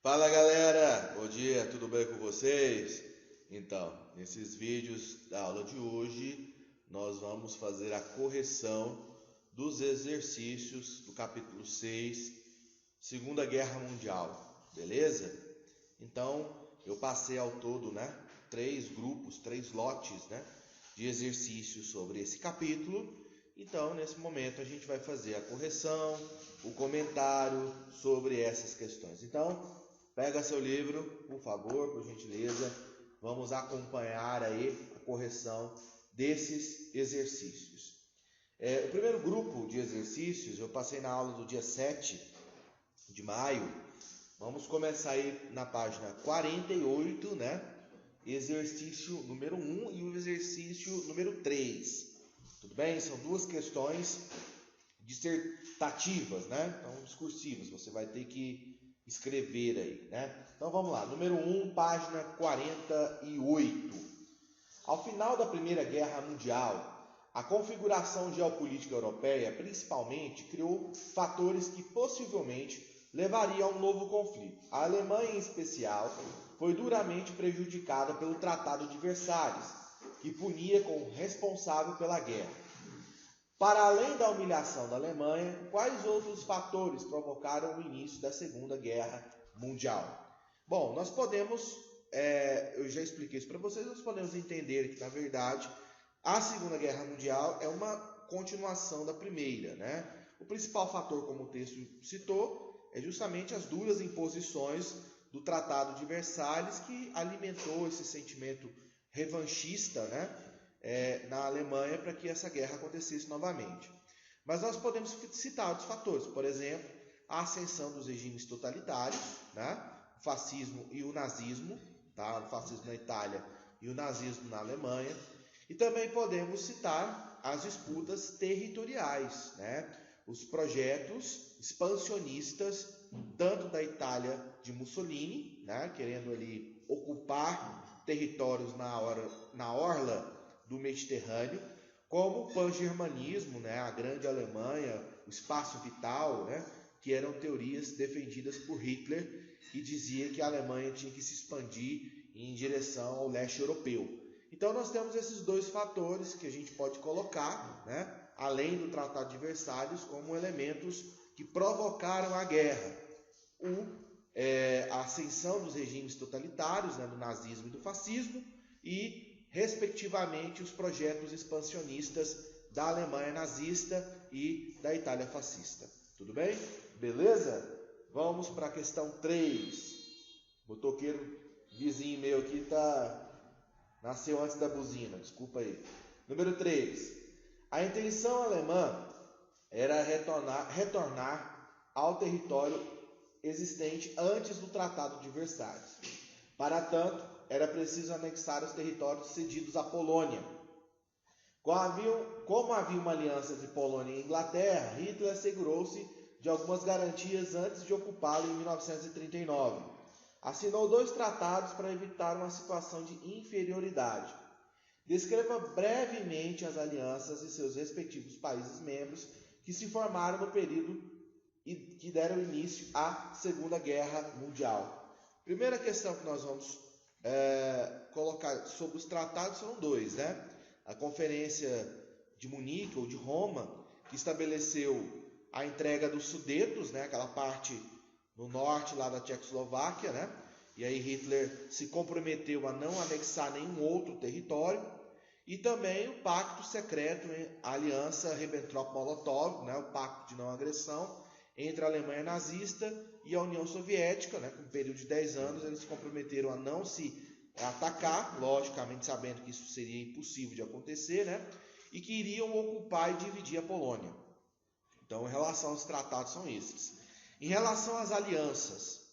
Fala galera, bom dia, tudo bem com vocês? Então, nesses vídeos da aula de hoje, nós vamos fazer a correção dos exercícios do capítulo 6, Segunda Guerra Mundial, beleza? Então, eu passei ao todo, 3 grupos, 3 lotes, de exercícios sobre esse capítulo. Então, nesse momento, a gente vai fazer a correção, o comentário sobre essas questões. Então, pega seu livro, por favor, por gentileza. Vamos acompanhar aí a correção desses exercícios. O primeiro grupo de exercícios eu passei na aula do dia 7 de maio. Vamos começar aí na página 48, Exercício número 1 e o exercício número 3. Tudo bem? São duas questões dissertativas, Então, discursivas. Você vai ter que escrever aí, Então, vamos lá. Número 1, página 48. Ao final da Primeira Guerra Mundial, a configuração geopolítica europeia, principalmente, criou fatores que possivelmente levariam a um novo conflito. A Alemanha, em especial, foi duramente prejudicada pelo Tratado de Versalhes, que punia como responsável pela guerra. Para além da humilhação da Alemanha, quais outros fatores provocaram o início da Segunda Guerra Mundial? Bom, nós podemos, eu já expliquei isso para vocês, nós podemos entender que, na verdade, a Segunda Guerra Mundial é uma continuação da Primeira, O principal fator, como o texto citou, é justamente as duras imposições do Tratado de Versalhes, que alimentou esse sentimento revanchista, na Alemanha, para que essa guerra acontecesse novamente. Mas nós podemos citar outros fatores, por exemplo, a ascensão dos regimes totalitários, o fascismo e o nazismo, o fascismo na Itália e o nazismo na Alemanha. E também podemos citar as disputas territoriais, os projetos expansionistas, tanto da Itália de Mussolini, querendo ali ocupar territórios na orla do Mediterrâneo, como o pan-germanismo, a grande Alemanha, o espaço vital, que eram teorias defendidas por Hitler, que dizia que a Alemanha tinha que se expandir em direção ao leste europeu. Então nós temos esses dois fatores que a gente pode colocar, além do Tratado de Versalhes, como elementos que provocaram a guerra. A ascensão dos regimes totalitários, do nazismo e do fascismo, e, respectivamente, os projetos expansionistas da Alemanha nazista e da Itália fascista. Tudo bem? Beleza? Vamos para a questão 3. Motoqueiro vizinho meu aqui nasceu antes da buzina, desculpa aí. Número 3. A intenção alemã era retornar ao território existente antes do Tratado de Versalhes. Para tanto, era preciso anexar os territórios cedidos à Polônia. Como havia uma aliança entre Polônia e Inglaterra, Hitler assegurou-se de algumas garantias antes de ocupá-lo em 1939. Assinou 2 tratados para evitar uma situação de inferioridade. Descreva brevemente as alianças e seus respectivos países membros que se formaram no período e que deram início à Segunda Guerra Mundial. Primeira questão que nós vamos colocar sobre os tratados são 2, A Conferência de Munique ou de Roma, que estabeleceu a entrega dos Sudetos, aquela parte no norte lá da Tchecoslováquia, E aí Hitler se comprometeu a não anexar nenhum outro território. E também o pacto secreto, a aliança Ribbentrop-Molotov, o pacto de não agressão entre a Alemanha nazista e a União Soviética, com um período de 10 anos, eles se comprometeram a não se atacar, logicamente sabendo que isso seria impossível de acontecer, e que iriam ocupar e dividir a Polônia. Então, em relação aos tratados, são esses. Em relação às alianças,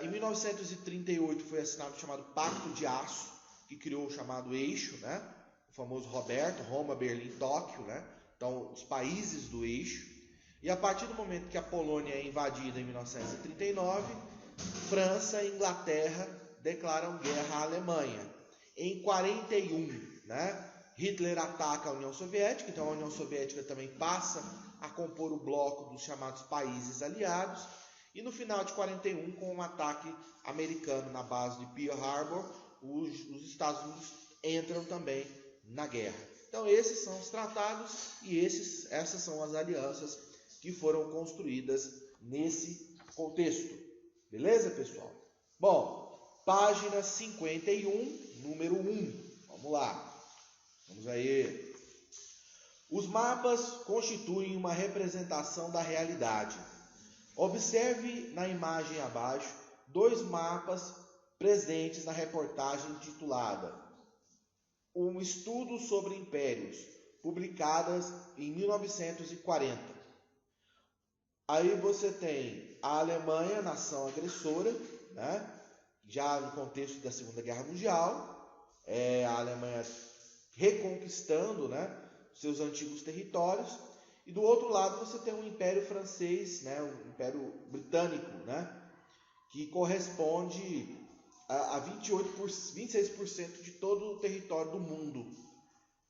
em 1938 foi assinado o chamado Pacto de Aço, que criou o chamado Eixo, o famoso Roberto, Roma, Berlim, Tóquio, Então, os países do Eixo. E a partir do momento que a Polônia é invadida em 1939, França e Inglaterra declaram guerra à Alemanha. Em 41, Hitler ataca a União Soviética, então a União Soviética também passa a compor o bloco dos chamados países aliados. E no final de 41, com um ataque americano na base de Pearl Harbor, os Estados Unidos entram também na guerra. Então esses são os tratados e essas são as alianças que foram construídas nesse contexto. Beleza, pessoal? Bom, página 51, número 1. Vamos lá. Vamos aí. Os mapas constituem uma representação da realidade. Observe na imagem abaixo 2 mapas presentes na reportagem titulada Um Estudo sobre Impérios, publicadas em 1940. Aí você tem a Alemanha, nação agressora, né? Já no contexto da Segunda Guerra Mundial, a Alemanha reconquistando, né, seus antigos territórios. E do outro lado você tem o Império Francês, né, o Império Britânico, né, que corresponde a 26% de todo o território do mundo.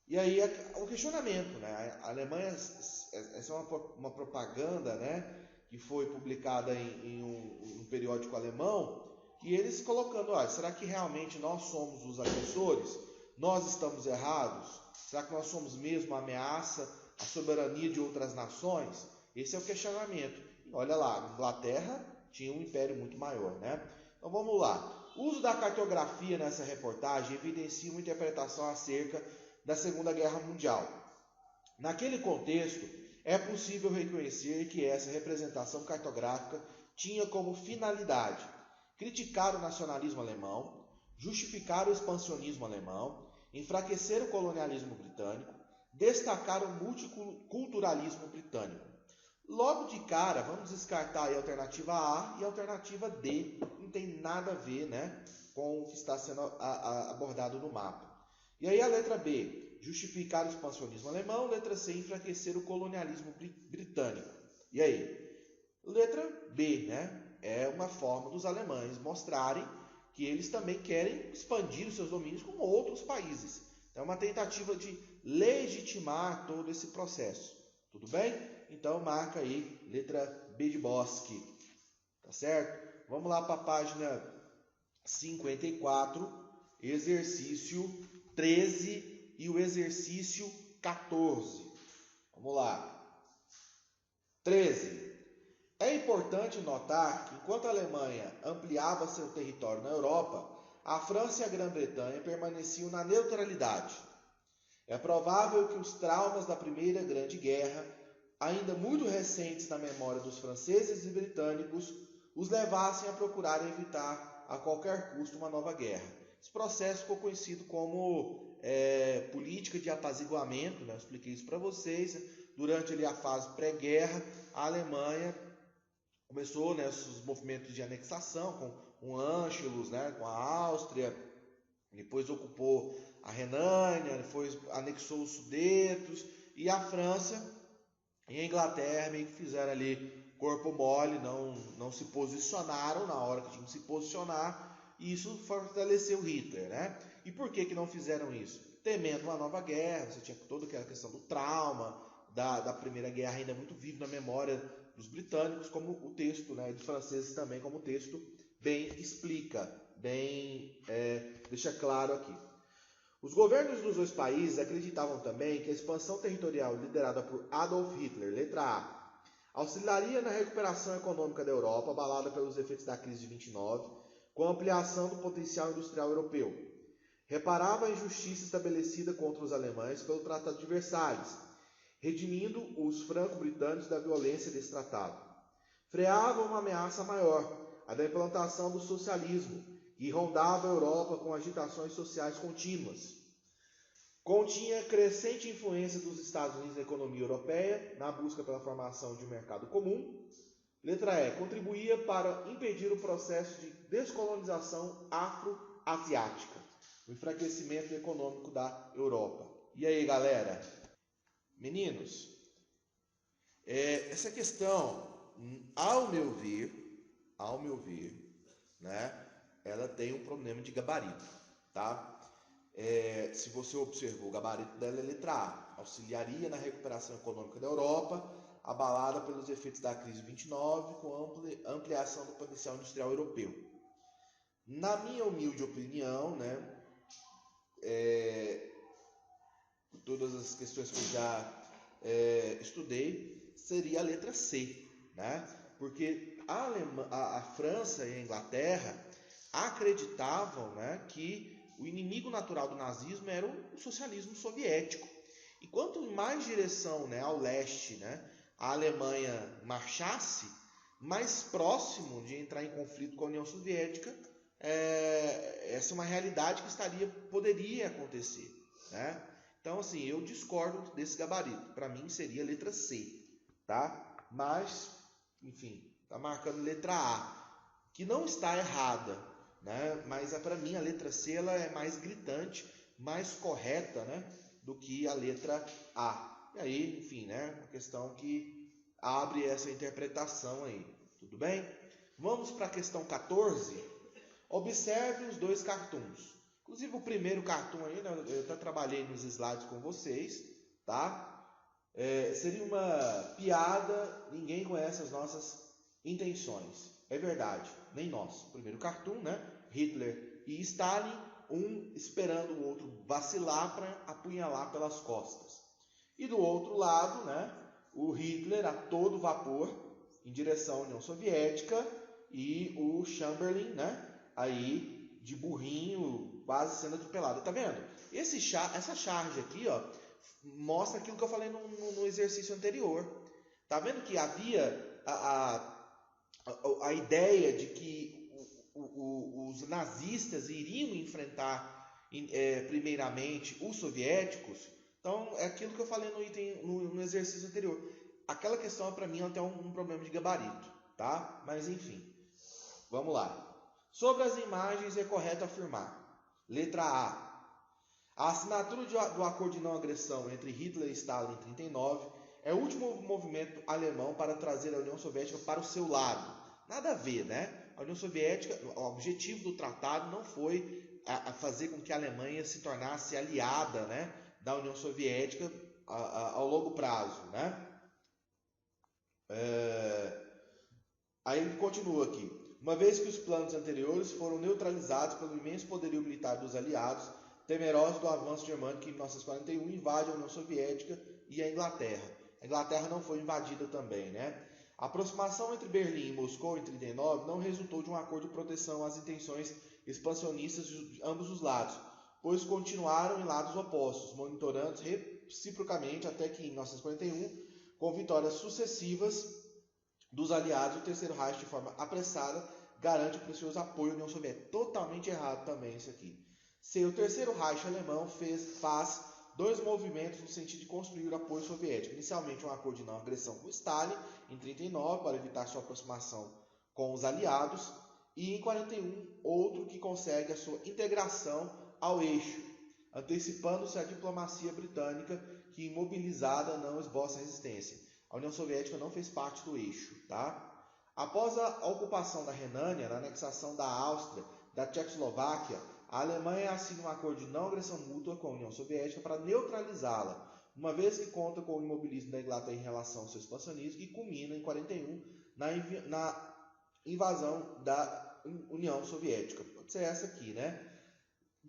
E aí o questionamento, né, a Alemanha, essa é uma propaganda, né, que foi publicada em um periódico alemão, e eles colocando, será que realmente nós somos os agressores? Nós estamos errados? Será que nós somos mesmo a ameaça à soberania de outras nações? Esse é o questionamento. E olha lá, a Inglaterra tinha um império muito maior, né? Então vamos lá. O uso da cartografia nessa reportagem evidencia uma interpretação acerca da Segunda Guerra Mundial. Naquele contexto, é possível reconhecer que essa representação cartográfica tinha como finalidade criticar o nacionalismo alemão, justificar o expansionismo alemão, enfraquecer o colonialismo britânico, destacar o multiculturalismo britânico. Logo de cara, vamos descartar a alternativa A e a alternativa D. Não tem nada a ver, né, com o que está sendo abordado no mapa. E aí a letra B, justificar o expansionismo alemão. Letra C, enfraquecer o colonialismo britânico. E aí? Letra B, né, é uma forma dos alemães mostrarem que eles também querem expandir os seus domínios com outros países. É uma tentativa de legitimar todo esse processo. Tudo bem? Então marca aí, letra B de Bosque. Tá certo? Vamos lá para a página 54, exercício 13 e o exercício 14. Vamos lá. 13. É importante notar que enquanto a Alemanha ampliava seu território na Europa, a França e a Grã-Bretanha permaneciam na neutralidade. É provável que os traumas da Primeira Grande Guerra, ainda muito recentes na memória dos franceses e britânicos, os levassem a procurar evitar a qualquer custo uma nova guerra. Esse processo ficou conhecido como política de apaziguamento, né? Eu expliquei isso para vocês. Durante ali a fase pré-guerra, a Alemanha começou, né, os movimentos de anexação com o Anschluss, né, com a Áustria, depois ocupou a Renânia, depois anexou os Sudetos, e a França e a Inglaterra meio que fizeram ali corpo mole, não se posicionaram na hora que tinham que se posicionar, e isso fortaleceu Hitler, né? E por que não fizeram isso? Temendo uma nova guerra, você tinha toda aquela questão do trauma da Primeira Guerra ainda muito vivo na memória dos britânicos, como o texto, né, dos franceses também, como o texto bem explica, bem deixa claro aqui. Os governos dos dois países acreditavam também que a expansão territorial liderada por Adolf Hitler, letra A, auxiliaria na recuperação econômica da Europa, abalada pelos efeitos da crise de 29, com a ampliação do potencial industrial europeu. Reparava a injustiça estabelecida contra os alemães pelo Tratado de Versalhes, redimindo os franco-britânicos da violência desse tratado. Freava uma ameaça maior, a da implantação do socialismo, que rondava a Europa com agitações sociais contínuas. Continha crescente influência dos Estados Unidos na economia europeia, na busca pela formação de um mercado comum. Letra E, contribuía para impedir o processo de descolonização afro-asiática, o enfraquecimento econômico da Europa. E aí, galera? Meninos, essa questão, ao meu ver, né, ela tem um problema de gabarito, tá? Se você observou, o gabarito dela é letra A, auxiliaria na recuperação econômica da Europa, abalada pelos efeitos da crise de 29, com ampliação do potencial industrial europeu. Na minha humilde opinião, né, todas as questões que eu já estudei, seria a letra C, né? Porque a França e a Inglaterra acreditavam, né, que o inimigo natural do nazismo era o socialismo soviético. E quanto mais direção, né, ao leste, né, a Alemanha marchasse, mais próximo de entrar em conflito com a União Soviética, essa é uma realidade que poderia acontecer, né? Então, assim, eu discordo desse gabarito. Para mim seria a letra C, tá? Mas, enfim, tá marcando letra A, que não está errada, né? Mas para mim a letra C ela é mais gritante, mais correta, né, do que a letra A. E aí, enfim, né, uma questão que abre essa interpretação aí. Tudo bem? Vamos para a questão 14. Observe os dois cartoons. Inclusive o primeiro cartoon aí, né, eu até trabalhei nos slides com vocês, tá? Seria uma piada, ninguém conhece as nossas intenções. É verdade, nem nós. O primeiro cartoon, né? Hitler e Stalin, um esperando o outro vacilar para apunhalar pelas costas. E do outro lado, né? O Hitler a todo vapor em direção à União Soviética e o Chamberlain, né? Aí de burrinho, quase sendo atropelado. Tá vendo? Essa charge aqui, ó, mostra aquilo que eu falei no exercício anterior. Tá vendo que havia a ideia de que os nazistas iriam enfrentar primeiramente os soviéticos? Então, é aquilo que eu falei no exercício anterior. Aquela questão, para mim, ela tem um problema de gabarito, tá? Mas, enfim, vamos lá. Sobre as imagens, é correto afirmar. Letra A. A assinatura do acordo de não agressão entre Hitler e Stalin em 1939 é o último movimento alemão para trazer a União Soviética para o seu lado. Nada a ver, né? A União Soviética, o objetivo do tratado não foi fazer com que a Alemanha se tornasse aliada, né, da União Soviética ao longo prazo, né? Aí ele continua aqui. Uma vez que os planos anteriores foram neutralizados pelo imenso poderio militar dos aliados, temerosos do avanço germânico que em 1941 invade a União Soviética e a Inglaterra. A Inglaterra não foi invadida também, né? A aproximação entre Berlim e Moscou em 1939 não resultou de um acordo de proteção às intenções expansionistas de ambos os lados, pois continuaram em lados opostos, monitorando reciprocamente até que em 1941, com vitórias sucessivas dos aliados, o Terceiro Reich, de forma apressada, garante o precioso apoio à União Soviética. Totalmente errado também isso aqui. O Terceiro Reich alemão faz dois movimentos no sentido de construir o apoio soviético. Inicialmente, um acordo de não agressão com Stalin, em 1939, para evitar sua aproximação com os aliados, e em 1941, outro que consegue a sua integração ao eixo, antecipando-se a diplomacia britânica, que imobilizada não esboça resistência. A União Soviética não fez parte do eixo, tá? Após a ocupação da Renânia, na anexação da Áustria, da Tchecoslováquia, a Alemanha assina um acordo de não agressão mútua com a União Soviética para neutralizá-la, uma vez que conta com o imobilismo da Inglaterra em relação ao seu expansionismo, que culmina em 41 na invasão da União Soviética. Pode ser essa aqui, né?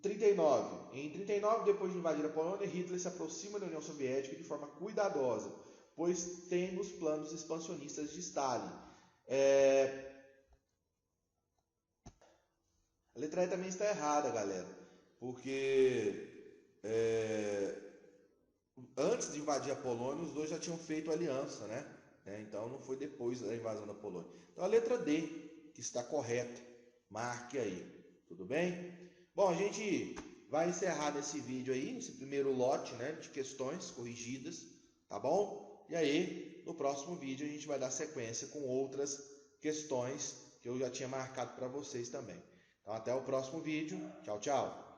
39. Em 39, depois de invadir a Polônia, Hitler se aproxima da União Soviética de forma cuidadosa, pois tem os planos expansionistas de Stalin. A letra E também está errada, galera, porque antes de invadir a Polônia, os dois já tinham feito aliança, né? Então não foi depois da invasão da Polônia. Então a letra D, que está correta, marque aí, tudo bem? Bom, a gente vai encerrar nesse vídeo aí, esse primeiro lote, né, de questões corrigidas, tá bom? E aí, no próximo vídeo, a gente vai dar sequência com outras questões que eu já tinha marcado para vocês também. Então, até o próximo vídeo. Tchau, tchau.